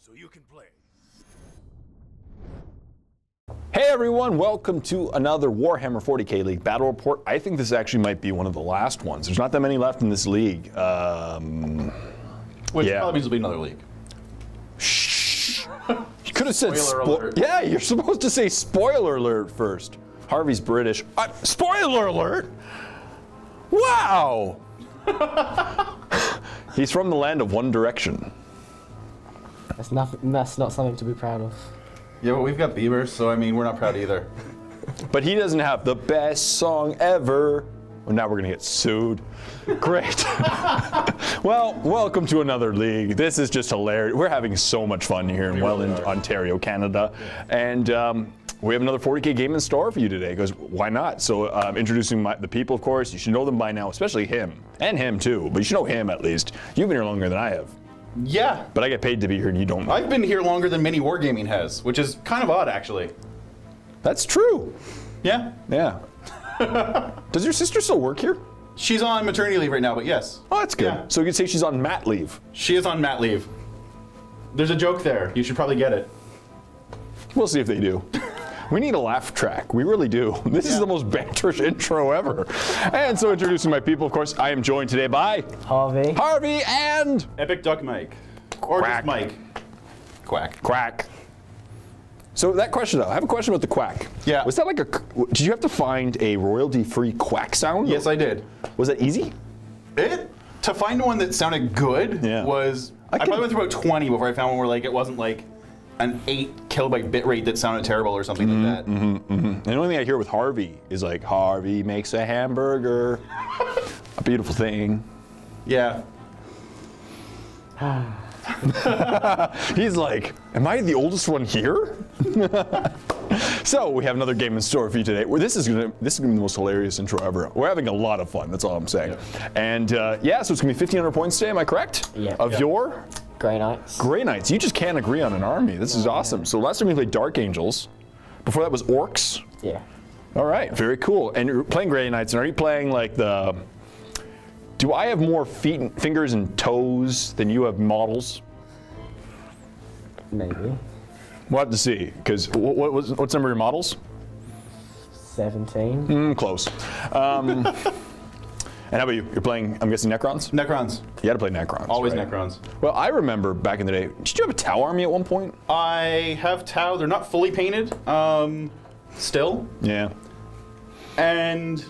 so you can play. Hey everyone, welcome to another Warhammer 40k League Battle Report. I think this actually might be one of the last ones. There's not that many left in this league. Which probably means it'll be another league. Shh. You could have said Spoiler alert. Yeah, you're supposed to say spoiler alert first. Harvey's British. Spoiler alert! Wow! He's from the land of One Direction. That's not something to be proud of. Yeah, but we've got Bieber, so I mean, we're not proud either. But he doesn't have the best song ever. Well, now we're gonna get sued. Great. Well, welcome to another league. This is just hilarious. We're having so much fun here in Welland, Ontario, Canada. And we have another 40k game in store for you today, because why not? So introducing the people, of course. You should know them by now, especially him. And him too, but you should know him at least. You've been here longer than I have. Yeah. But I get paid to be here and you don't. I've been here longer than MiniWarGaming has, which is kind of odd, actually. That's true. Yeah. Yeah. Does your sister still work here? She's on maternity leave right now, but yes. Oh, that's good. Yeah. So you could say she's on mat leave. She is on mat leave. There's a joke there. You should probably get it. We'll see if they do. We need a laugh track. We really do. This is the most banterish intro ever. And so introducing my people, of course, I am joined today by Harvey. Harvey and Epic Duck Mike. Or Quack. just Mike. Quack. Quack. So that question though, I have a question about the quack. Yeah. Was that like a, did you have to find a royalty-free quack sound? Yes, I did. Was that easy? To find one that sounded good was, I probably went through about 20 before I found one where like it wasn't like an 8 kilobyte bit rate that sounded terrible or something like that. And the only thing I hear with Harvey is like, Harvey makes a hamburger. A beautiful thing. Yeah. He's like, am I the oldest one here? So we have another game in store for you today. This is gonna be the most hilarious intro ever. We're having a lot of fun. That's all I'm saying. Yeah. And yeah, so it's gonna be 1,500 points today. Am I correct? Yeah. Of your Grey Knights. Grey Knights. You just can't agree on an army. This is awesome. So last time we played Dark Angels. Before that was Orcs. Yeah. All right, very cool. And you're playing Grey Knights. And are you playing like the? Do I have more feet, fingers, and toes than you have models? Maybe. We'll have to see, because what's number of your models? 17. Close. And how about you? You're playing, I'm guessing, Necrons? Necrons. You had to play Necrons. Always right? Necrons. Well, I remember back in the day, did you have a Tau army at one point? I have Tau. They're not fully painted, still. Yeah. And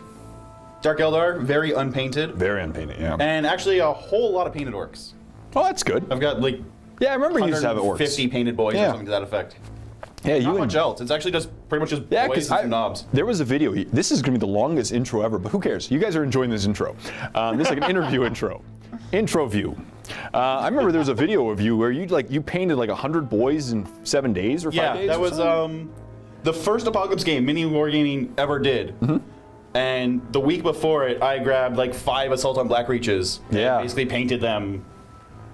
Dark Eldar, very unpainted. Very unpainted, yeah. And actually a whole lot of painted orcs. Oh, that's good. I've got like Yeah, I remember you used to have it orcs. 50 painted boys or something to that effect. Yeah, you Not much else. It's actually just pretty much just boys and some knobs. There was a video. This is going to be the longest intro ever, but who cares? You guys are enjoying this intro. This is like an interview intro. Intro view. I remember there was a video of you where you painted like 100 boys in 7 days or 5 days. Yeah, that was the first Apocalypse game MiniWarGaming ever did. And the week before it, I grabbed like 5 Assault on Black Reaches. Yeah. And basically painted them.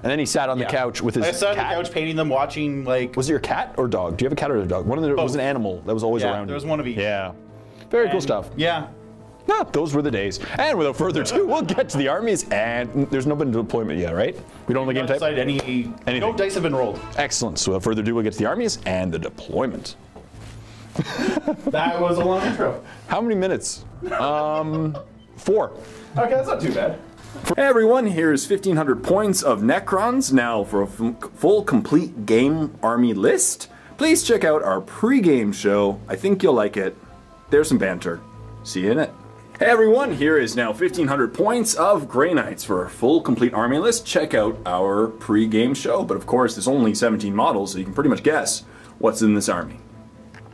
And then he sat on the couch with his cat. I sat on the couch painting them, watching like. Was it your cat or dog? Do you have a cat or a dog? One of them was an animal that was always around you. There was one of each. Yeah. Very cool stuff. Yeah. No, those were the days. And without further ado, we'll get to the armies. And there's no been deployment yet, right? We don't know the game type? Anything. No dice have been rolled. Excellent. So without further ado, we'll get to the armies and the deployment. That was a long intro. How many minutes? 4. Okay, that's not too bad. Hey everyone, here's 1,500 points of Necrons. Now for a full complete game army list, please check out our pre-game show. I think you'll like it. There's some banter. See you in it. Hey everyone, here is now 1,500 points of Grey Knights. For a full complete army list, check out our pre-game show. But of course, there's only 17 models, so you can pretty much guess what's in this army.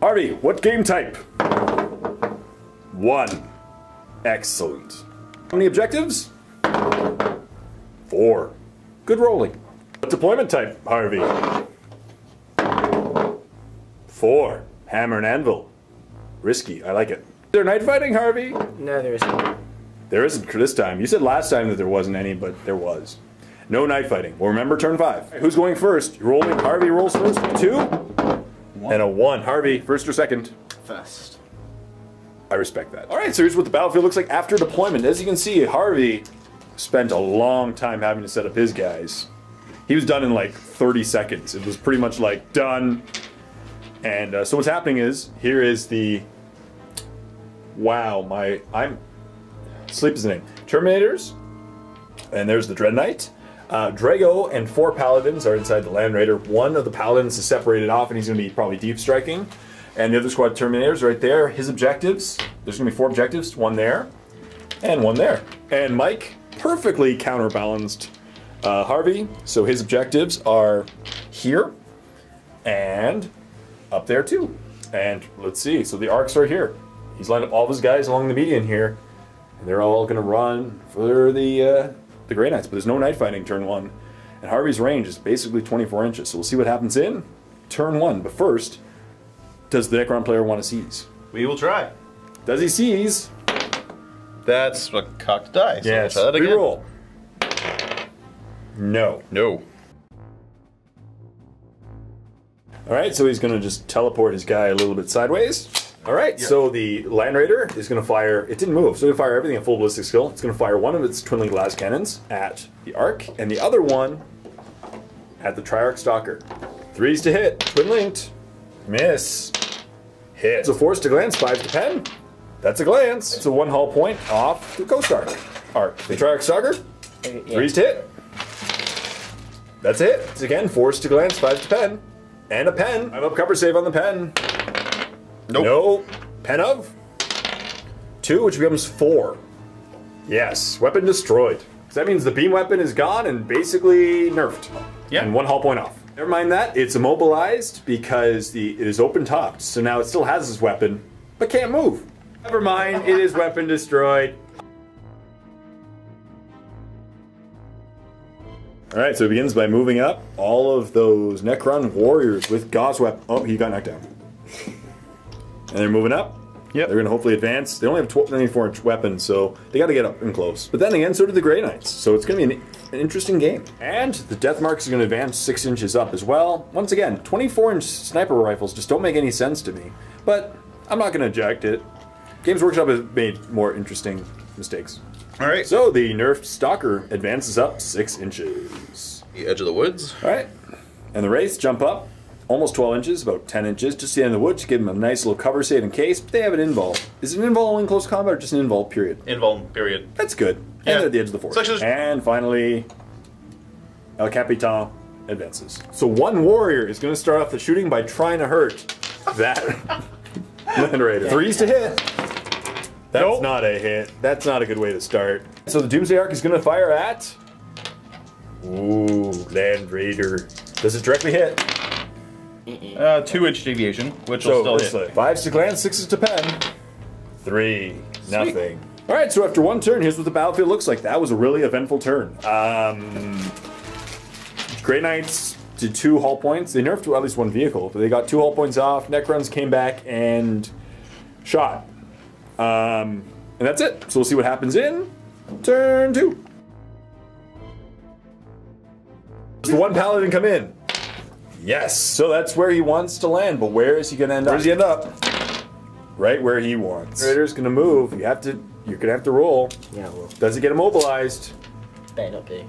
Harvey, what game type? 1. Excellent. How many objectives? 4. Good rolling. What deployment type, Harvey? 4. Hammer and anvil. Risky, I like it. Is there night fighting, Harvey? No, there isn't. There isn't this time. You said last time that there wasn't any, but there was. No night fighting. Well, remember turn 5. Who's going first? You're rolling. Harvey rolls first. 2. 1. And a 1. Harvey, first or second? First. I respect that. All right, so here's what the battlefield looks like after deployment. As you can see, Harvey spent a long time having to set up his guys. he was done in like 30 seconds. It was pretty much like done. And so what's happening is, here is the, wow, sleep is the name. Terminators, and there's the Dread Knight. Drago and 4 Paladins are inside the Land Raider. One of the Paladins is separated off, and he's going to be probably deep striking. And the other squad Terminators right there. His objectives, there's going to be 4 objectives, 1 there, and 1 there. And Mike perfectly counterbalanced Harvey, so his objectives are here, and up there too. And let's see, so the arcs are here. He's lined up all of his guys along the median here, and they're all going to run for the Grey Knights, but there's no night fighting turn 1. And Harvey's range is basically 24 inches, so we'll see what happens in turn 1. But first, does the Necron player want to seize? We will try. Does he seize? That's a cocked die. So yes, we'll try that again. Reroll. No. No. Alright, so he's going to just teleport his guy a little bit sideways. Alright, so the Land Raider is going to fire, it didn't move, so it's going to fire everything at full ballistic skill. It's going to fire one of its twin glass cannons at the Arc, and the other one at the Triarch Stalker. 3s to hit, twin linked, miss, hit. So 4s to glance, 5s to pen. That's a glance. It's a 1 hull point off the Ghost Arc. The Triarch Stalker, 3s to hit. That's it. It's again 4s to glance, 5s to pen. And a pen. I'm up cover save on the pen. Nope. No. Pen of 2, which becomes 4. Yes. Weapon destroyed. So that means the beam weapon is gone and basically nerfed. Yeah. And 1 hull point off. Never mind that. It's immobilized because it is open topped. So now it still has his weapon, but can't move. Never mind. It is weapon destroyed. Alright, so it begins by moving up all of those Necron warriors with Gauss weapon. Oh, he got knocked down. And they're moving up. Yep. They're going to hopefully advance. They only have 24-inch weapons, so they got to get up and close. But then again, so do the Grey Knights. So it's going to be an interesting game. And the Death Marks are going to advance 6 inches up as well. Once again, 24-inch sniper rifles just don't make any sense to me. But I'm not going to eject it. Games Workshop has made more interesting mistakes. Alright. So the nerfed Stalker advances up 6 inches. The edge of the woods. Alright. And the Wraiths jump up almost 12 inches, about 10 inches, just to the end of the woods to give them a nice little cover save in case, but they have an invul. Is it an invul in close combat or just an invul period? Invul period. That's good. Yeah. And they're at the edge of the forest. So and finally, El Capitan advances. So one warrior is going to start off the shooting by trying to hurt that Land Raider. 3s to hit. That's not a hit. That's not a good way to start. So the Doomsday Arc is going to fire at... Ooh, Land Raider. Does it directly hit? 2-inch deviation, which will still hit. 5s to glance, 6s to pen. 3, nothing. Alright, so after 1 turn, here's what the battlefield looks like. That was a really eventful turn. Grey Knights did 2 hull points. They nerfed at least 1 vehicle, but they got 2 hull points off. Necrons came back and shot. And that's it. So we'll see what happens in turn 2. Does the 1 Paladin come in? Yes. So that's where he wants to land, but where is he going to end up? Where does he end up? Right where he wants. Raider's going to move. You're going to have to roll. Yeah, well. Does it get immobilized? Better not be.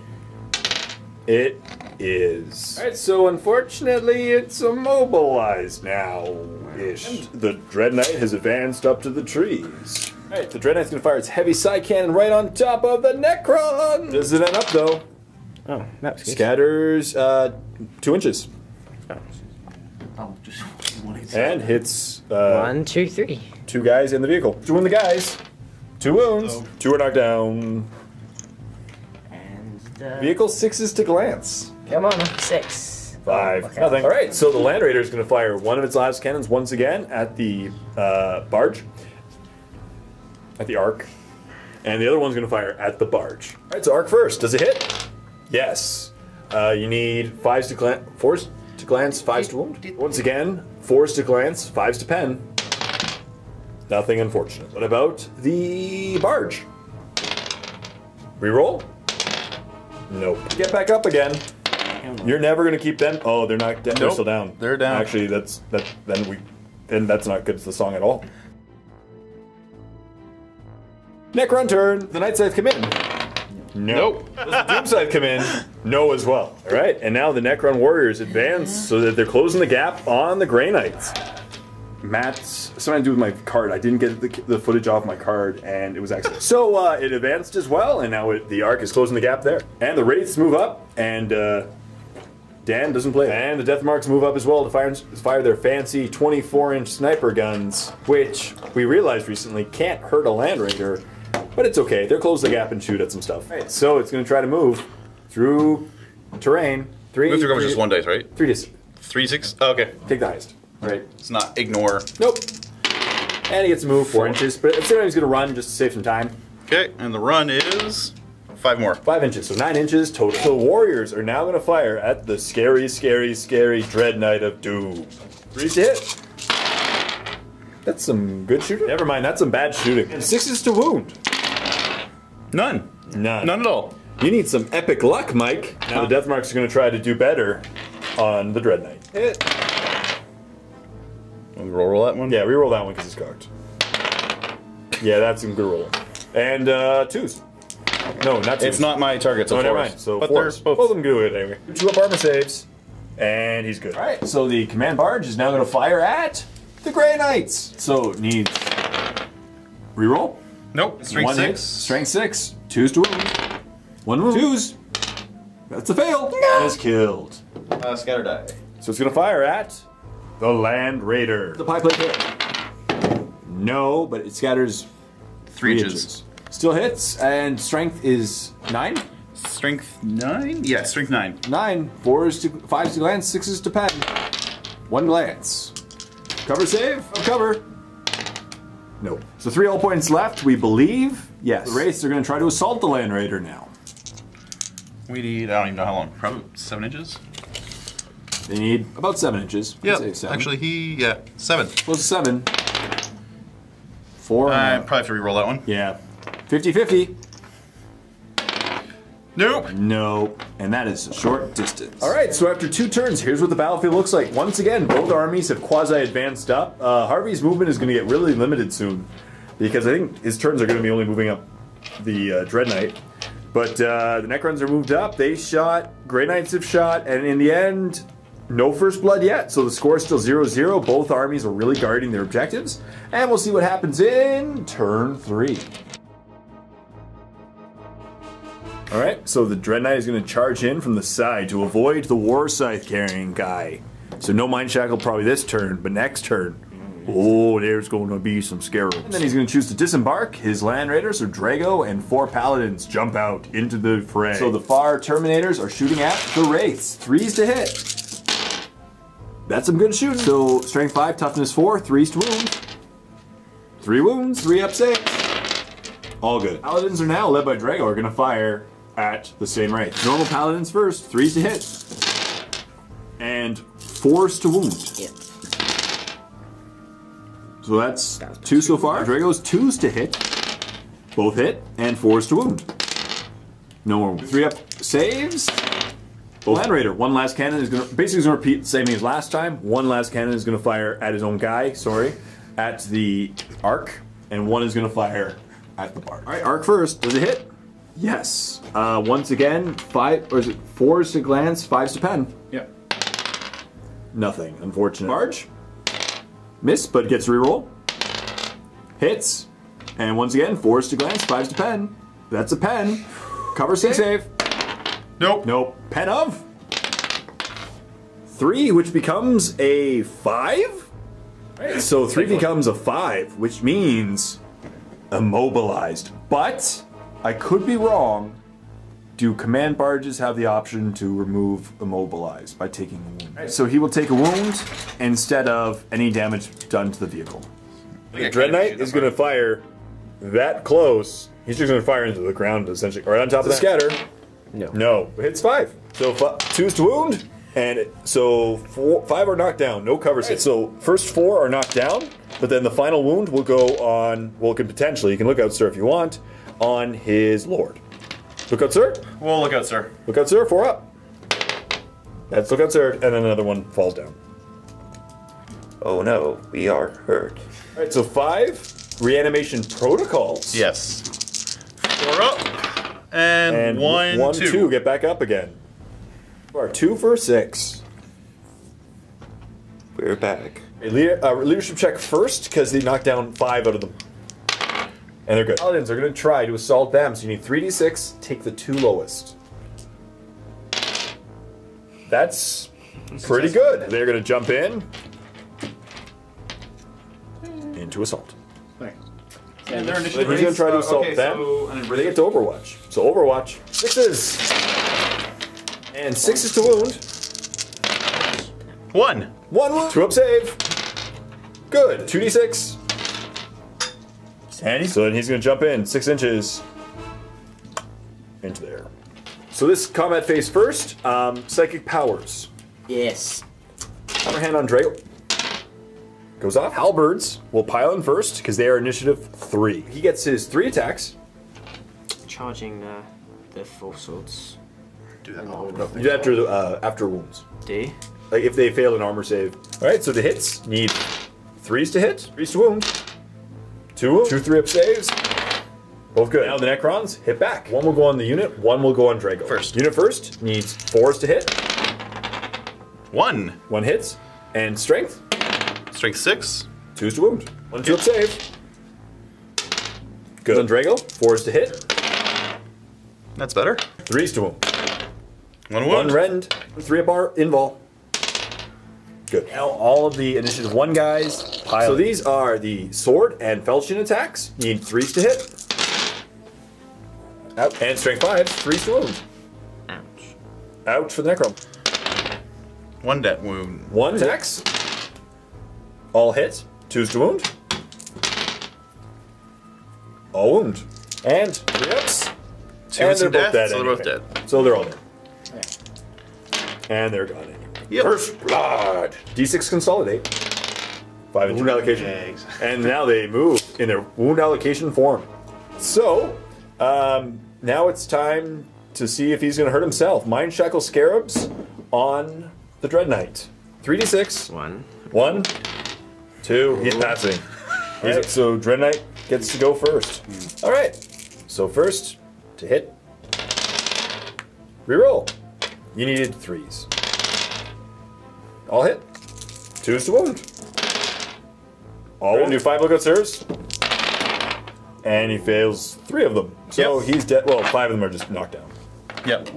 It is. Alright, so unfortunately it's immobilized now-ish. The Dread Knight has advanced up to the trees. Alright, the Dread Knight's going to fire its heavy side cannon right on top of the Necron! Does it end up though? Oh, that's good. Scatters 2 inches. Oh, just and hits 1, 2, 3. 2 guys in the vehicle. 2 in the guys. 2 wounds. 2 are knocked down. And Vehicle 6s to glance. come on, 6. 5. Okay. Nothing. Alright, so the Land Raider is going to fire one of its last cannons once again at the barge. At the Arc. And the other one's going to fire at the barge. Alright, so Arc first. Does it hit? Yes. You need 5s to glance, 4s to glance, 5s to wound. Once again, 4s to glance, 5s to pen. Nothing unfortunate. What about the barge? Reroll? Nope. Get back up again. You're never gonna keep them. Oh, they're not. They're still down. They're down. Actually, then that's not good to the song at all. Necron turn. The Night Scythe come in. Nope. Does the Doomside come in? No as well. All right, and now the Necron Warriors advance so that they're closing the gap on the Grey Knights. Matt's something to do with my card. I didn't get the footage off my card, and it was excellent. So it advanced as well, and now the Arc is closing the gap there. And the Wraiths move up, and Dan doesn't play. And the Death Marks move up as well to fire their fancy 24-inch sniper guns, which we realized recently can't hurt a Land Raider, but it's okay. They'll close the gap and shoot at some stuff. Right, so it's going to try to move through terrain. Move through just 1 dice, right? 3 3, 6? Oh, okay. Take the highest. Right. It's not ignore. Nope. And he gets to move 4 inches, but it's he's going to run just to save some time. Okay, and the run is 5 more. 5 inches, so 9 inches total. So the Warriors are now going to fire at the scary, scary, scary Dread Knight of Doom. 3 to hit. That's some good shooting. Never mind, that's some bad shooting. And 6s to wound. None. None. None at all. You need some epic luck, Mike. Now the Death Marks are going to try to do better on the Dread Knight. Hit. Roll that one? Yeah, reroll that one because it's cocked. Yeah, that's a good roll. And 2s. No, not 2s. It's not my target, so never 4s. mind. So but 4s. Both of them do it anyway. 2 up armor saves, and he's good. All right, so the Command Barge is now going to fire at the Grey Knights. So it needs reroll. Nope. Strength 1 6. hit, strength 6. 2s to wound. 1 wound. 2s. That's a fail. No. And is killed. Scatter die. So it's going to fire at the Land Raider. The pie plate hit. No, but it scatters 3 inches. Still hits, and strength is 9. Strength 9? Yeah, strength 9. 9. 4s to 5s to glance, 6s to pen. 1 glance. Cover save. Cover. No. So 3 hull points left, we believe. Yes. The Wraiths are going to try to assault the Land Raider now. We need, I don't even know how long. Probably 7 inches? They need about 7 inches. Yeah, actually 7. Close to 7. 4. I probably have to re-roll that one. Yeah. 50-50. Nope. Nope. And that is a short distance. Alright, so after 2 turns, here's what the battlefield looks like. Once again, both armies have quasi-advanced up. Harvey's movement is going to get really limited soon, because I think his turns are going to be only moving up the Dread Knight. But the Necrons are moved up, they shot, Grey Knights have shot, and in the end, no first blood yet, so the score is still 0-0. Both armies are really guarding their objectives, and we'll see what happens in turn 3. Alright, so the Dread Knight is going to charge in from the side to avoid the War Scythe carrying guy. So no Mind Shackle probably this turn, but next turn, oh, there's going to be some scarabs. And then he's going to choose to disembark his Land Raiders, so Drago and 4 Paladins jump out into the fray. So the Far Terminators are shooting at the Wraiths. 3s to hit. That's some good shooting. So strength 5, toughness 4, 3s to wound. 3 wounds, 3 up saves. All good. Paladins are now led by Drago are going to fire at the same Wraith. Normal Paladins first, 3s to hit. And 4s to wound. Yeah. So that's 2 so far. Drago's 2s to hit. Both hit, and 4s to wound. No more wounds. 3 up saves. Both. Land Raider, 1 last cannon is going to basically repeat the same thing as last time. 1 last cannon is going to fire at his own guy, at the Arc, and 1 is going to fire at the Barge. Alright, Arc first. Does it hit? Yes. Once again, 4s to glance, 5s to pen. Yep. Nothing, unfortunate. Barge. Miss, but gets reroll. Hits. And once again, 4s to glance, 5s to pen. That's a pen. Cover save. Nope. Nope. Pen of 3, which becomes a 5? Right. So 3 becomes a 5, which means immobilized. But I could be wrong. Do command barges have the option to remove immobilized by taking a wound? Right. So he will take a wound instead of any damage done to the vehicle. The Dread Knight is going to fire that close. He's just going to fire into the ground, essentially. Right on top of the scatter. No. No. Hits 5. So 2's to wound, and so 5 are knocked down. No cover save. So first 4 are knocked down, but then the final wound will go on, well, can potentially, you can look out, sir, if you want, on his lord. Look out, sir. Well, look out, sir. Look out, sir. 4 up. That's look out, sir, and then another one falls down. Oh no, we are hurt. All right, so 5 reanimation protocols. Yes. 4 up. And one, two. Get back up again. Or 2 for 6. We're back. Leadership check first, because they knocked down 5 out of them. And they're good. Paladins are going to try to assault them, so you need 3d6, take the 2 lowest. That's pretty good. They're going to jump in. Into assault. And their He's initiative going to raise? try to assault Okay, them. so They get to Overwatch. So Overwatch, 6s. And 6s to wound. 1. 1 wound. 2 up save. Good. 2d6. And so then he's going to jump in 6 inches into there. So this combat phase first, psychic powers. Yes. Hammer hand on Drago. Goes off. Halberds will pile in first because they are initiative 3. He gets his 3 attacks. Charging the 4 swords. Do that. You do after wounds. D. Like if they fail an armor save. All right, so the hits need 3s to hit, 3s to wound. 2 wound, 2 3 up saves. Both good. Now the Necrons hit back. 1 will go on the unit, 1 will go on Drago. First. Unit first needs 4s to hit. 1. 1 hits. And strength. Strength 6. 2s to wound. 1 2 up save. Good. On Drago, 4s to hit. That's better. 3s to wound. 1 1 wound. rend. 3 up our invul. Good. Now all of the initiative 1 guys pile. So these are the sword and falchion attacks. Need 3s to hit. Out. And strength 5, 3s to wound. Ouch. Ouch for the Necron. 1 debt wound. 1 attacks. All hit. 2s to wound. All wound. And 3 ups. 2 And hits and they're both death, dead so they're both anyway. dead. So they're all dead. And they're gone anyway. Yep. First blood. D6 consolidate. 5 and wound allocation. Eggs. And now they move in their wound allocation form. So, now it's time to see if he's going to hurt himself. Mind Shackle Scarabs on the Dread Knight. 3d6. 1. 1, 2, he's passing. Alright, so Dread Knight gets to go first. Alright, so first to hit. Reroll. You needed 3s. All hit. 2s to wound. All wound. Do 5 lookout serves. And he fails 3 of them. So he's dead. Well, 5 of them are just knocked down. Yep.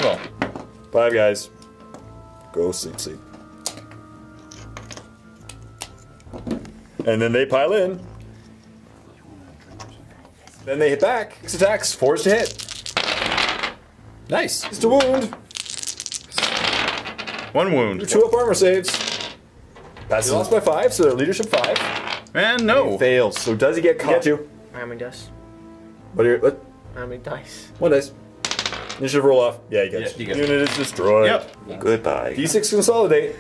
Well, 5 guys. Go sleep. And then they pile in. Then they hit back. 6 attacks, 4s to hit. Nice. It's to wound. 1 wound. 2 up armor saves. Passes lost by 5, so they're leadership 5. And no. He fails. So does he get caught? Get you. How many dice? What? How many dice? 1 dice. Initiative roll off. Yeah, you get you you. get Unit is destroyed. Yep. Goodbye. D6 consolidate.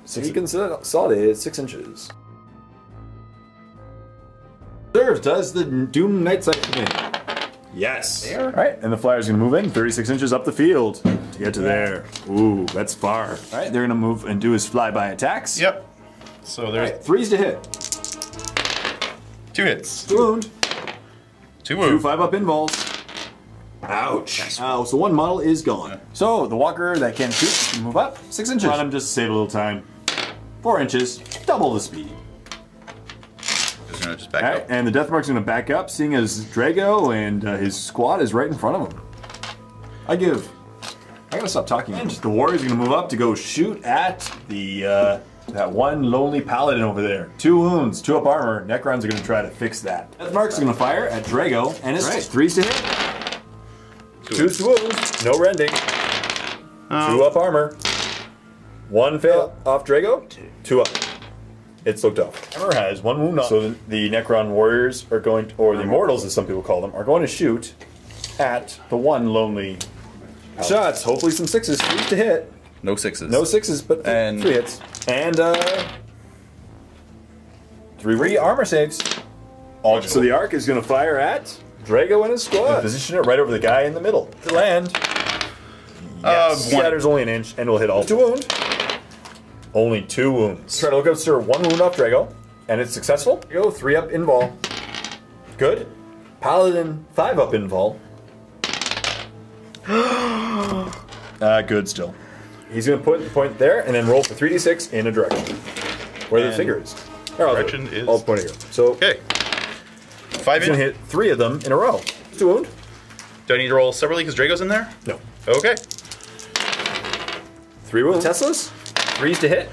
So he consolidated 6 inches. Serves. Does the Doom Night Sight for me? Yes. There? Alright, and the Flyer's gonna move in 36 inches up the field to get to there. Ooh, that's far. Alright, they're gonna move and do his flyby attacks. Yep. So there's Alright, 3s to hit. 2 hits. 2 wound. 2 2 wound. 5 up involves. Ouch. Ow, so 1 model is gone. So the walker that can shoot can move up 6 inches. Run him just to save a little time. 4 inches, double the speed. Just gonna just back Alright, up. and the Deathmark's gonna back up, seeing as Drago and his squad is right in front of him. I gotta stop talking. And the warrior's gonna move up to go shoot at the that one lonely paladin over there. 2 wounds, 2 up armor. Necrons are gonna try to fix that. Deathmark's gonna fire at Drago, and it's 3s to hit. 2s to wound, no rending. 2 up armor. 1 fail off Drago, 2 up. It's looked off. Hammer has 1 wound on. So the Necron warriors are going to, or the immortals as some people call them, are going to shoot at the one lonely shots. Hopefully some 6s, 3s to hit. No 6s. No 6s, but 3 hits. And 3 armor saves. All so the arc is going to fire at Drago and his squad. Position it right over the guy in the middle. To land. Yes. Shatter's only an inch, and will hit all 2 wound. Only 2 wounds. Try to look up, sir. 1 wound off Drago, and it's successful. Go 3 up invul. Good. Paladin 5-up invul. Good still. He's going to put the point there and then roll for 3d6 in a direction. Where the finger is. Direction is... I'll point it here. So, okay. 5 he's going to hit 3 of them in a row. It's a wound. Do I need to roll separately because Drago's in there? No. Okay. 3 wounds. Teslas. 3s to hit.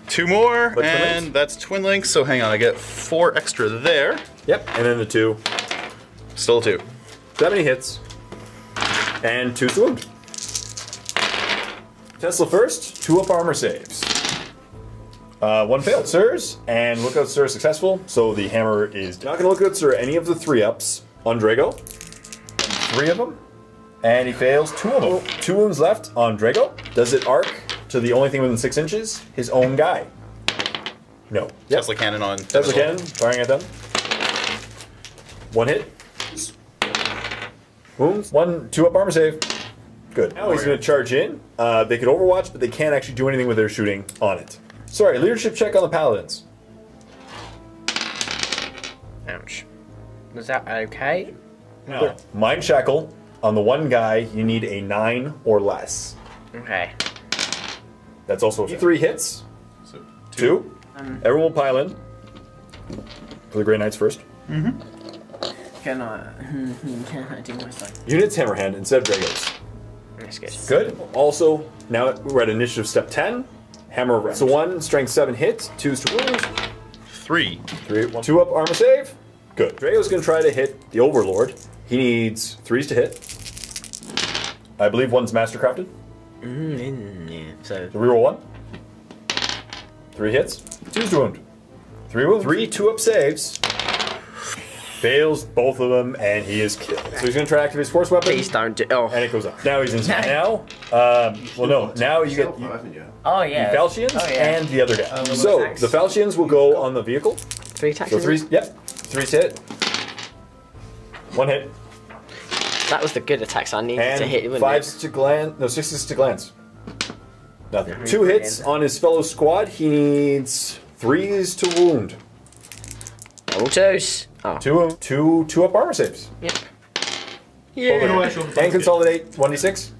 2 more, But and twin that's twin links, so hang on, I get 4 extra there. Yep. And then the 2. Still a 2. 70 hits. And 2 to wound. Tesla first. 2-up armor saves. 1 failed. Sirs, and lookout Sir successful, so the hammer is not going to lookout Sir any of the 3-ups on Drago. 3 of them. And he fails 2 of them. 2 wounds left on Drago. Does it arc to the only thing within 6 inches? His own guy. No. Yep. Tesla cannon on. Tesla cannon, firing at them. 1 hit. Wounds. 1 2-up armor save. Good. Now he's going to charge in. They could overwatch, but they can't actually do anything with their shooting on it. Sorry, leadership check on the paladins. Ouch. Was that okay? No. Mind shackle on the one guy. You need a 9 or less. Okay. That's also 3 hits. So 2. Everyone will pile in. For the Grey Knights first. Can I do my thing? Units Hammerhand instead of Dragos. That's good. Good. Also, now we're at initiative step 10. Hammer round. So 1, strength 7 hit, 2's to wound. 3. 3, 1, 2 up armor save. Good. Drago's gonna try to hit the Overlord. He needs 3s to hit. I believe 1's mastercrafted. Yeah. So So reroll 1. 3 hits, 2's to wound. 3 wounds. 3 2-up saves. Fails both of them, and he is killed. So he's gonna try to activate his force weapon. please don't do. Oh. And it goes up. Now he's inside. Now, well, no. Now you get Oh yeah. the Falchians Oh, yeah. and the other guy. So attacks? the Falchians will go on the vehicle. 3 attacks. So is 3, it? yep, 3's to hit. 1 hit. That was the good attacks I needed And to hit. 5's to glance. No, 6's to glance. Nothing. 2 hits on his fellow squad. He needs 3's to wound. Double 2s. Oh. 2-up armor saves. Yep. Yeah. And consolidate 1d6.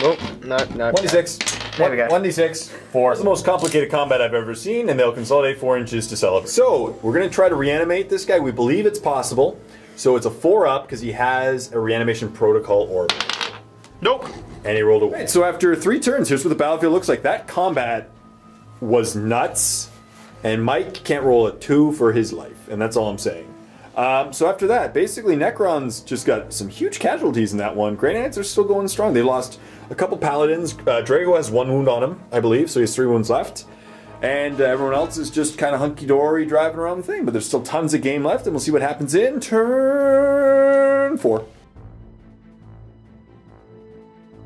Oh, no. 1d6. There we go. 1d6. 4. It's the most complicated combat I've ever seen, and they'll consolidate 4 inches to celebrate. So, we're going to try to reanimate this guy. We believe it's possible. So it's a 4-up because he has a reanimation protocol orb. Nope. And he rolled a 1. So after 3 turns, here's what the battlefield looks like. That combat was nuts, and Mike can't roll a 2 for his life, and that's all I'm saying. So after that, basically Necrons just got some huge casualties in that one. Grey Knights are still going strong. They lost a couple Paladins. Drago has 1 wound on him, I believe, so he has 3 wounds left. And everyone else is just kind of hunky-dory driving around the thing. But there's still tons of game left, and we'll see what happens in turn 4.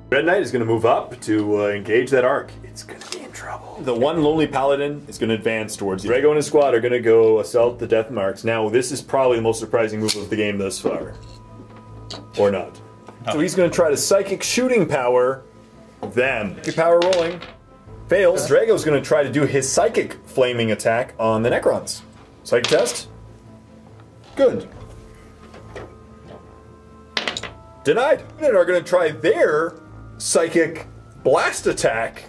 Red Knight is going to move up to engage that arc. It's going to be in trouble. The one lonely paladin is going to advance towards you. Drago and his squad are going to go assault the death marks. Now, this is probably the most surprising move of the game thus far. Or not. So he's going to try to psychic shooting power them. Psychic power rolling. Fails. Drago's going to try to do his psychic flaming attack on the Necrons. Psychic test. Good. Denied. They are going to try their psychic blast attack.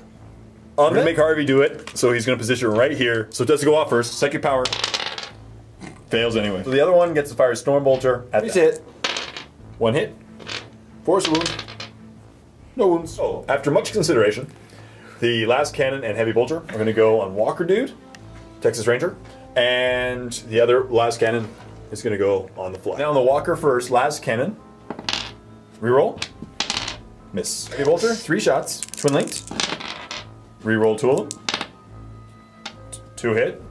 I'm going to make Harvey do it, so he's going to position right here. So it does go off first. Psychic power. Fails anyway. So the other one gets to fire Storm Bolter at the hit. 1 hit. Force wound. No wounds. So after much consideration, the last cannon and heavy bolter are going to go on Walker Dude, Texas Ranger, and the other last cannon is going to go on the fly. Now on the Walker first, last cannon. Reroll. Miss. Heavy bolter, 3 shots, twin linked. Reroll 2 of them. 2 hit.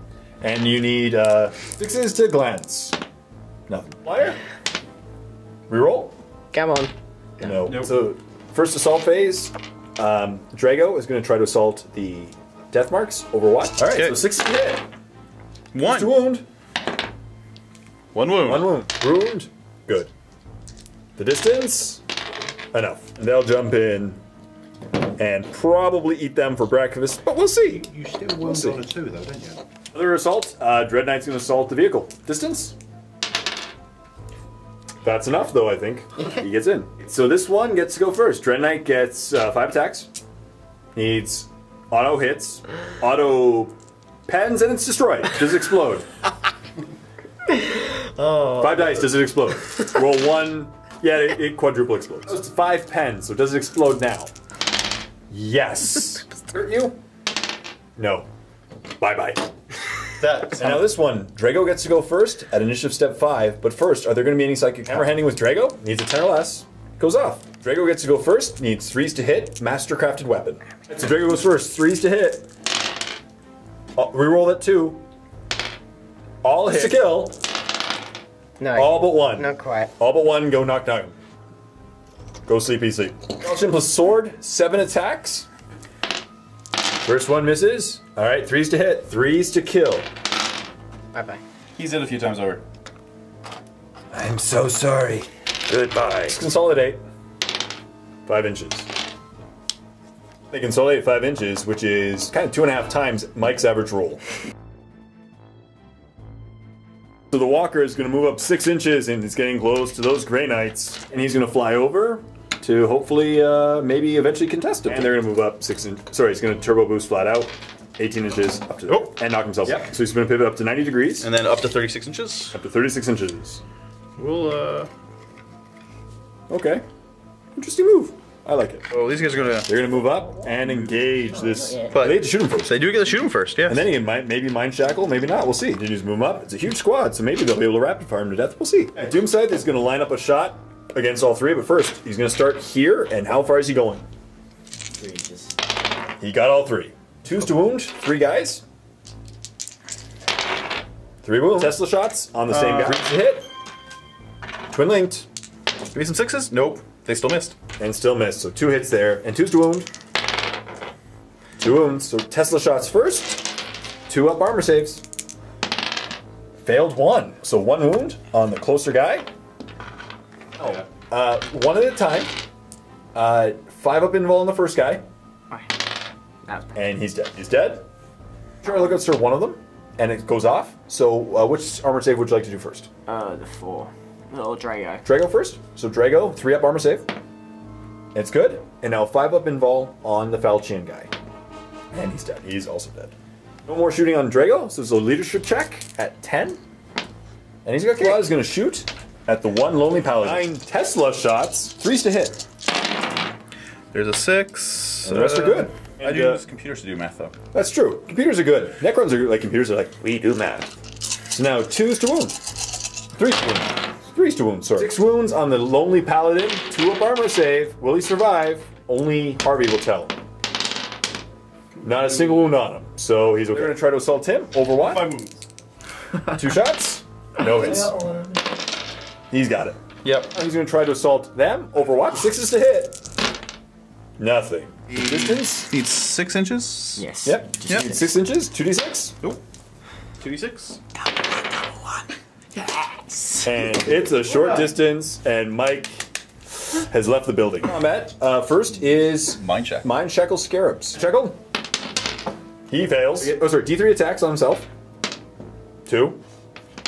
And you need 6s to glance. Nothing. Flyer. Reroll. Come on. No. Nope. So first assault phase, Drago is going to try to assault the death marks. Overwatch. All right. Okay. So 6 to hit. 1. 2 wound. 1 wound. 1 wound. Wound. Good. The distance. Enough. And they'll jump in and probably eat them for breakfast, but we'll see. You still wound on a 2 though, don't you? Another assault. Dread Knight's going to assault the vehicle. Distance. That's enough, though, I think. He gets in. So this one gets to go first. Dread Knight gets 5 attacks. Needs auto hits, auto pens, and it's destroyed. Does it explode? 5 dice, does it explode? Roll 1. Yeah, it quadruple explodes. So it's 5 pens, so does it explode now? Yes. Hurt you? No. Bye-bye. And now this one, Drago gets to go first at initiative step 5, but first, are there going to be any psychic hammer-handing with Drago? Needs a 10 or less. Goes off. Drago gets to go first, needs 3s to hit, mastercrafted weapon. So Drago goes first, 3s to hit. Reroll that 2. All hits to kill. No. All but 1. Not quite. All but 1, go knock down. Go sleepy sleep. Falchion plus sword, 7 attacks. First one misses. Alright, 3s to hit, 3s to kill. Bye-bye. He's hit a few times over. I'm so sorry. Goodbye. Let's consolidate. 5 inches. They consolidate 5 inches, which is kind of 2.5 times Mike's average roll. So the walker is going to move up 6 inches and is getting close to those Grey Knights. And he's going to fly over to hopefully maybe eventually contest him. And they're going to move up 6 inches. Sorry, he's going to turbo boost flat out. 18 inches up to and knock himself out. So he's going to pivot up to 90 degrees. And then up to 36 inches. Up to 36 inches. We'll, Okay. Interesting move. I like it. Oh, these guys are gonna... They're going to move up and engage this. But they have to shoot him first. They do get to shoot him first, yeah. And then he might maybe mind shackle, maybe not. We'll see. Did you just move him up? It's a huge squad, so maybe they'll be able to rapid fire him to death. We'll see. Doomside is going to line up a shot against all 3, but first he's going to start here. And how far is he going? 3 inches. He got all 3. 2s to wound, 3 guys. 3 wounds. Tesla shots on the same guy. 3s to hit. Twin linked. Give me some 6s? Nope. They still missed. And still missed. So 2 hits there. And 2s to wound. 2 wounds. So Tesla shots first. 2 up armor saves. Failed 1. So 1 wound on the closer guy. Oh. 1 at a time. 5 up invul on the first guy. And he's dead. He's dead. Try to look out for one of them. And it goes off. So which armor save would you like to do first? The 4. Little Drago. Drago first. So Drago, 3 up armor save. It's good. And now 5 up invul on the Falchion guy. And he's dead. He's also dead. No more shooting on Drago. So it's a leadership check at 10. And he's got Claw is going to shoot at the 1 lonely paladin. 9 Tesla shots. 3s to hit. There's a 6. And the rest are good. I do use computers to do math, though. That's true. Computers are good. Necrons are like computers are like, we do math. So now 2s to wound. 3s to wound. 3s to wound, sorry. 6 wounds on the lonely paladin. 2 up armor save. Will he survive? Only Harvey will tell. Not a single wound on him. So he's okay. They're going to try to assault him. Overwatch. 5 wounds. 2 shots. No hits. He's got it. Yep. He's going to try to assault them. Overwatch. 6s to hit. Nothing. Distance? Needs 6 inches? Yes. Yep. Yep. 6 inches. 2d6. Nope. 2d6. Yes. And it's a short distance, and Mike has left the building. Combat. First is Mind check. Mind Shackle Scarabs. Shackle. He fails. Oh, sorry. D3 attacks on himself. 2. All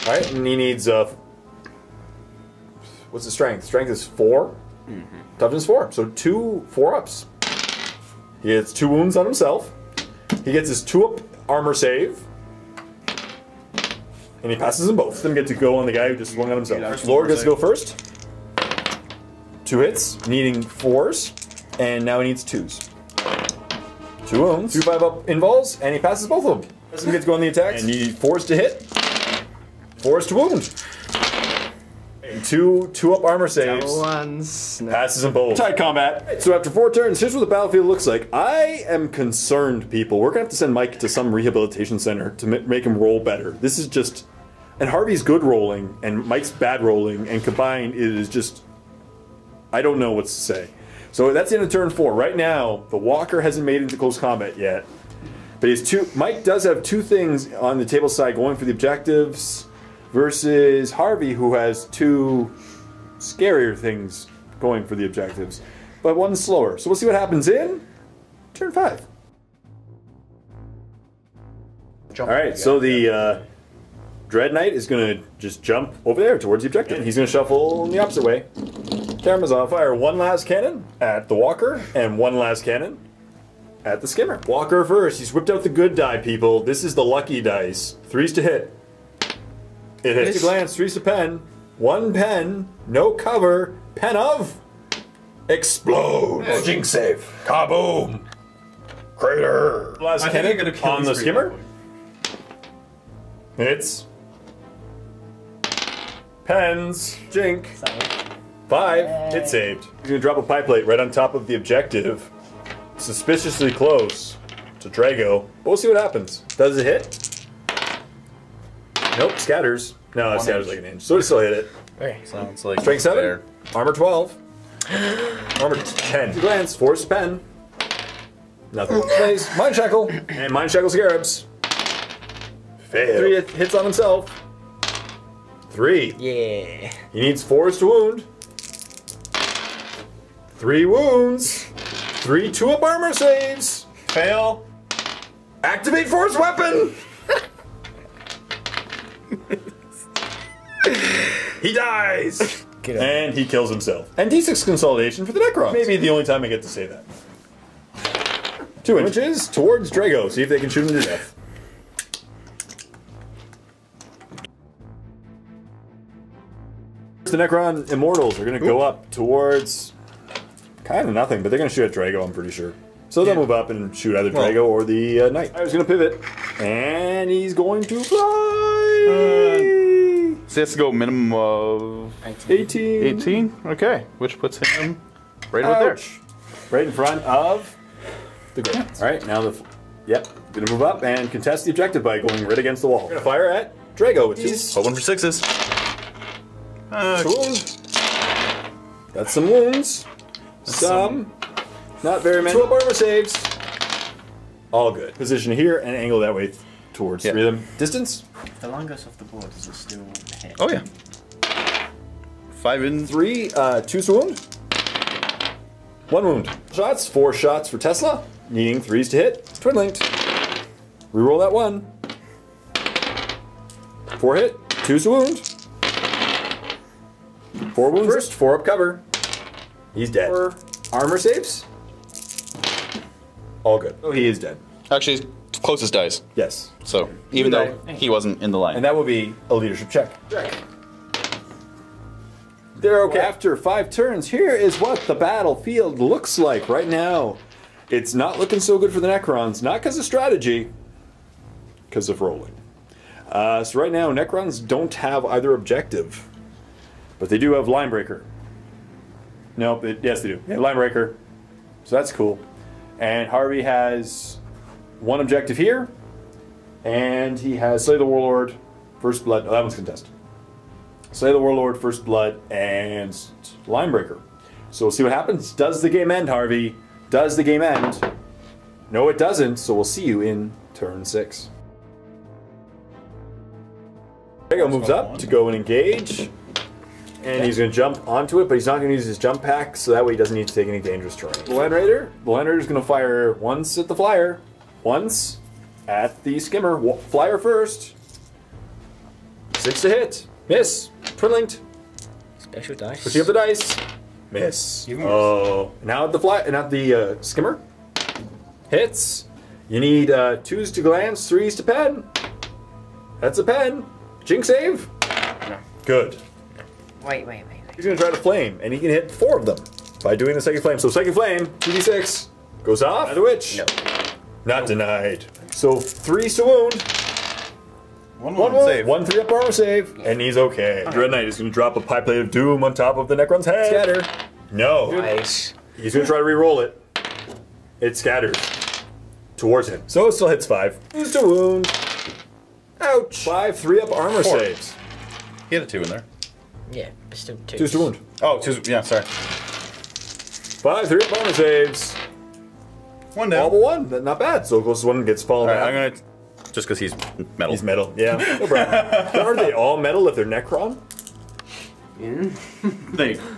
right, and he needs what's the strength? Strength is 4. Toughness 4. So 2 4-ups. He gets 2 wounds on himself. He gets his 2-up armor save. And he passes them both. Them get to go on the guy who just swung on himself. Lord gets to go first. 2 hits, needing 4s. And now he needs 2s. 2 wounds. 2 5-up invols, and he passes both of them. Doesn't get to go on the attacks. And you need 4s to hit. 4s to wound. And 2 2-up armor saves. Passes them both. Tight combat. So after 4 turns, here's what the battlefield looks like. I am concerned, people. We're going to have to send Mike to some rehabilitation center to make him roll better. This is just... And Harvey's good rolling, and Mike's bad rolling, and combined, it is just... I don't know what to say. So that's the end of turn 4. Right now, the Walker hasn't made it into close combat yet. But Mike does have 2 things on the table side going for the objectives versus Harvey, who has 2 scarier things going for the objectives. But one's slower. So we'll see what happens in turn 5. Alright, so the Dread Knight is going to just jump over there towards the objective. He's going to shuffle in the opposite way. Camera's on fire. One last cannon at the Walker, and one last cannon at the Skimmer. Walker first. He's whipped out the good die, people. This is the lucky dice. 3s to hit. It hits. 2 glance, 3s to pen. 1 pen, no cover. Pen of explode. Oh, jinx save. Kaboom. Crater. Last cannon on the Skimmer. Hits. Pens. Jink. 5. Hit saved. He's gonna drop a pie plate right on top of the objective. Suspiciously close to Drago. But we'll see what happens. Does it hit? Nope, scatters. No, it scatters like an inch. So it still hit it. Okay. Sounds like Strength 7. there. Armor 12. Armor 10. Glance. Force pen. Nothing. Plays. Mind Shackle. And Mind Shackle Scarabs. Fail. 3 hits on himself. 3. Yeah. He needs 4s to wound. 3 wounds. 3 2-up armor saves. Fail. Activate force weapon. He dies. And he kills himself. And D6 consolidation for the Necrons. Maybe the only time I get to say that. 2 inches towards Drago. See if they can shoot him to death. The Necron Immortals are going to go up towards kind of nothing, but they're going to shoot at Drago, I'm pretty sure. So they'll move up and shoot either Drago or the Knight. I was going to pivot, and he's going to fly! So he has to go minimum of 18. 18? Okay, which puts him right about there. Right in front of the ground. Alright, now the... Yep, gonna move up and contest the objective by going right against the wall. We're gonna fire at Drago with 2. Hoping for 6s. Wound. Got some wounds. Some. Not very many. 2-up armor saves. All good. Position here and angle that way towards 3 of them. Distance? If the line goes off the board, does it still hit? Oh yeah. 5 in. 3, 2's to wound. 1 wound. Shots, 4 shots for Tesla. Needing 3s to hit. Twin linked. Reroll that 1. 4 hit. 2's to wound. 4 wounds. First, 4 up cover. He's dead. 4 armor saves. All good. Oh, he is dead. Actually, closest dice. Yes. So, even though he wasn't in the line. And that will be a leadership check. They're okay. After 5 turns, here is what the battlefield looks like right now. It's not looking so good for the Necrons, not because of strategy, because of rolling. So right now, Necrons don't have either objective, but they do have Linebreaker. Nope, yes they do. Yeah, Linebreaker. So that's cool. And Harvey has 1 objective here, and he has Slay the Warlord, First Blood. Oh, that one's contested. Slay the Warlord, First Blood, and Linebreaker. So we'll see what happens. Does the game end, Harvey? Does the game end? No, it doesn't, so we'll see you in turn 6. Drago moves up to go and engage. And he's going to jump onto it, but he's not going to use his jump pack, so that way he doesn't need to take any dangerous terrain. The Land Raider is going to fire once at the Flyer, once at the Skimmer. Flyer first. 6 to hit. Miss. Twin linked. Special dice. Pushing up the dice. Miss. Oh. Now at the Skimmer. Hits. You need 2s to glance, 3s to pen. That's a pen. Jinx save. No. Good. Wait. He's going to try to flame, and he can hit 4 of them by doing the second flame. So second flame, 2d6, goes off. The witch. No. Not denied. So 3s to wound. 1 wound save. 1 3-up armor save, and he's okay. Dread Knight is going to drop a pie plate of doom on top of the Necron's head. Scatter. No. Nice. He's going to try to re-roll it. It scatters towards him. So it still hits 5. 2s to wound. Ouch. 5 3-up armor 4. saves. He had a 2 in there. Yeah, but still 2. 2s to wound. Oh, 2s. Yeah, sorry. 5 3-up armor saves. 1 down. All but 1. Not bad. So closest one gets fallen down. I'm going to... Just because he's metal. He's metal, yeah. No problem. Are they all metal if they're Necron?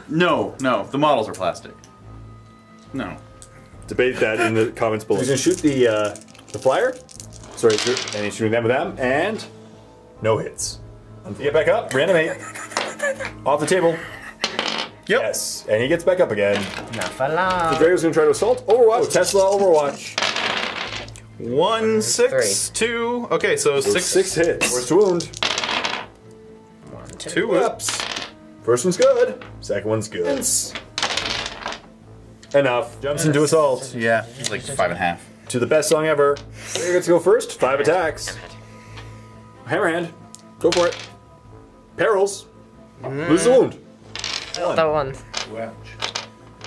No. The models are plastic. No. Debate that in the comments below. He's going to shoot the Flyer. Sorry, and he's shooting them with them. And No hits. Get back up. Reanimate. Off the table. Yep. Yes. And he gets back up again. Not for long. The Drago's gonna try to assault. Overwatch. Tesla Overwatch. 1, 6, 2. Okay, so 6 hits. First wound. 1, 2. 2 Ups. First one's good. Second one's good. Enough. Jumps into assault. Yeah, it's like 5.5. To the best song ever. Drago gets to go first. 5 attacks. Hammerhand. Go for it. Perils. Lose the wound. That one.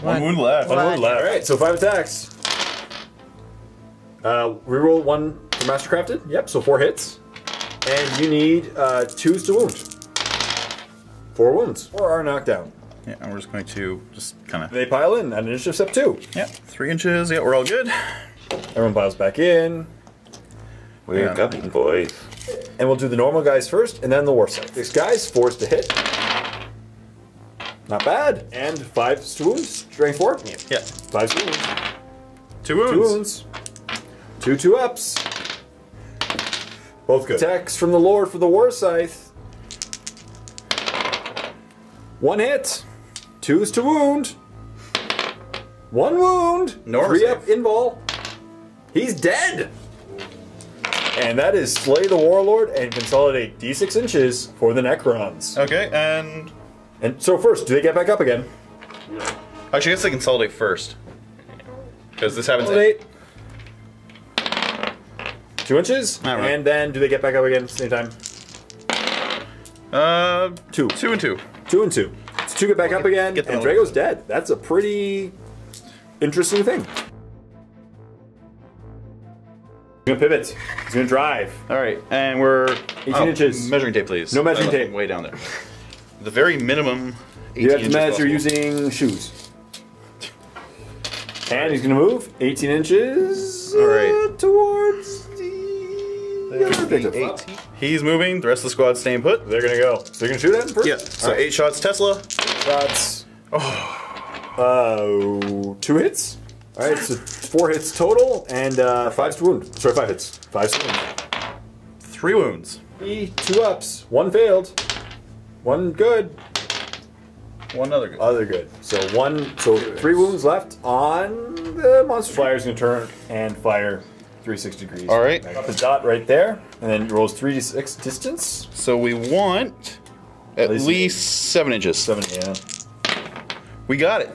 One wound left. One wound left. Alright, so 5 attacks. Reroll 1 for Mastercrafted. Yep, so 4 hits. And you need 2s to wound. 4 wounds. 4 are knocked down. Yeah, and we're just going to just kind of... They pile in at initiative step 2. Yeah, 3 inches. Yeah, we're all good. Everyone piles back in. We're coming, boys. And we'll do the normal guys first, and then the war side. 6 guys, 4s to hit. Not bad. And 5 to wounds. Strength 4? Yeah. 5 to wounds. 2 wounds. 2 wounds. 2 2-ups. Both good. Attacks from the Lord for the War Scythe. 1 hit. 2s to wound. 1 wound. Normal 3 up save. invul. He's dead. And that is Slay the Warlord and consolidate D6 inches for the Necrons. Okay, and So first, do they get back up again? actually, I guess they consolidate first. Because this happens. Consolidate. 2 inches. All right. And then do they get back up again at the same time? 2. 2 and 2. 2 and 2. So 2 get back up again, get them and all. Drago's dead. That's a pretty interesting thing. He's gonna pivot. He's gonna drive. All right, and we're 18 inches. Measuring tape, please. No measuring I left tape. them way down there. The very minimum. 18 You have to inches measure possible. using shoes. And he's gonna move 18 inches All right. towards the other objective. 18. He's moving. The rest of the squad's staying put. They're gonna go. So they're gonna shoot at him first? Yeah. So All right. 8 shots Tesla. Shots. 2 hits. All right, so 4 hits total and 5 to wound. Sorry, 5 hits. 5 to wound. 3 wounds. 2 ups. 1 failed. 1 good. 1 other good. Other good. So 3 wounds left on the monster. Flyer's gonna turn and fire 360 degrees. All right. Back up his dot right there, and then he rolls 3d6 distance. So we want at least- least 7 inches. 7, yeah. We got it.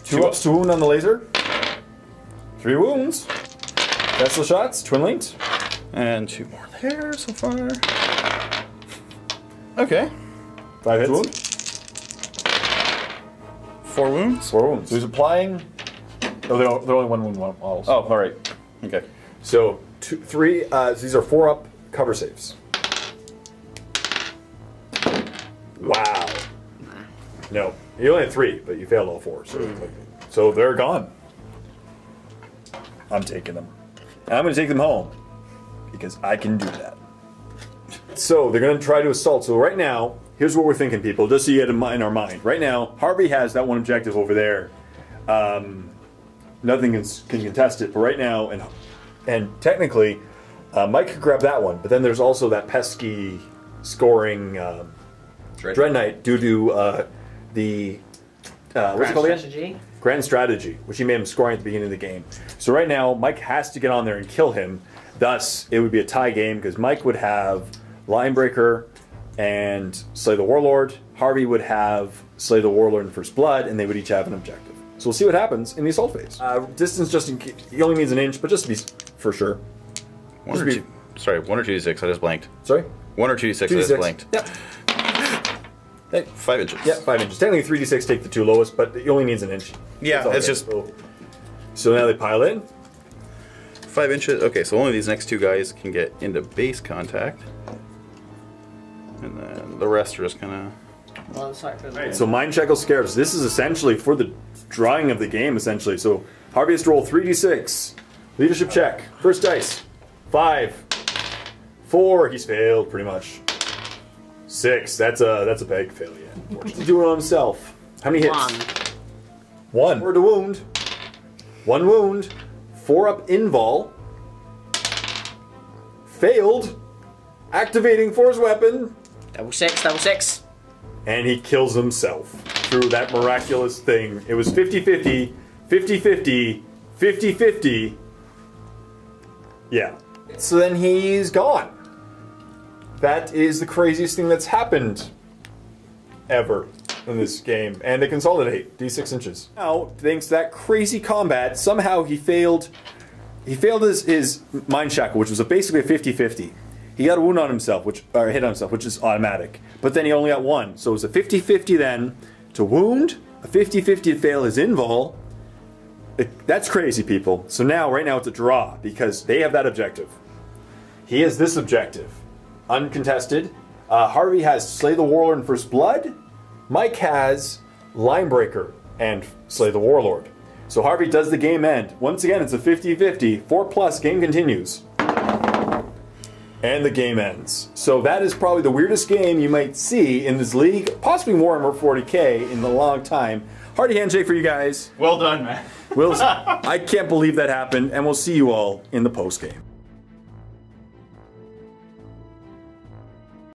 2 ups to wound on the laser. 3 wounds. Tesla shots, twin linked. And 2 more there so far. Okay. 5 hits. Wound. 4 wounds. 4 wounds. So he's applying. Oh, they're only 1 wound models. Oh, all right. Okay. So 3. These are 4 up cover saves. Wow. No, you only had 3, but you failed all 4. So they're gone. I'm taking them. And I'm going to take them home because I can do that. So they're going to try to assault. So right now, here's what we're thinking, people, just so you get in our mind. Right now, Harvey has that one objective over there. Nothing can contest it. But right now, and technically, Mike could grab that one. But then there's also that pesky scoring Dread Knight due to the what's it called again? Strategy. Grand Strategy, which he made him scoring at the beginning of the game. So right now, Mike has to get on there and kill him. Thus, it would be a tie game because Mike would have Linebreaker and Slay the Warlord. Harvey would have Slay the Warlord and First Blood, and they would each have an objective. So we'll see what happens in the assault phase. Distance, just in case, he only needs an inch, but just to be for sure. 1 or 2. Sorry, 1 or 2d6. I just blanked. Sorry? 1 or 2d6. I 2d6. just blanked. Yep. Hey, 5 inches. yeah, 5 inches. Technically 3d6 take the 2 lowest, but he only needs an inch. Yeah, all it's good. just So now they pile in. 5 inches. Okay, so only these next 2 guys can get into base contact. And then the rest are just gonna. Well, sorry for the So Mind Shackle Scarabs. This is essentially for the drawing of the game, essentially. So Harvey has to roll 3d6. Leadership check. First dice. 5. 4. He's failed, pretty much. 6. That's a big failure. He's doing it on himself. How many hits? 1. 4 to wound. 1 wound. 4 up invul. Failed. activating force weapon. Double six, double six. And he kills himself through that miraculous thing. It was 50-50, 50-50, 50-50. Yeah. So then he's gone. That is the craziest thing that's happened ever in this game. And they consolidate D6 inches. Now, thanks to that crazy combat, somehow he failed his mind shackle, which was basically a 50-50. He got a wound on himself, or hit on himself, which is automatic. But then he only got one. So it was a 50-50 then to wound, a 50-50 to fail his invul. That's crazy, people. So now, right now, it's a draw because they have that objective. He has this objective. Uncontested. Harvey has Slay the Warlord and First Blood. Mike has Linebreaker and Slay the Warlord. So Harvey does the game end. Once again, it's a 50-50. 4+, game continues. And the game ends. So that is probably the weirdest game you might see in this league, possibly Warhammer 40K in a long time. Hearty handshake for you guys. Well done, man. I can't believe that happened, and we'll see you all in the post game.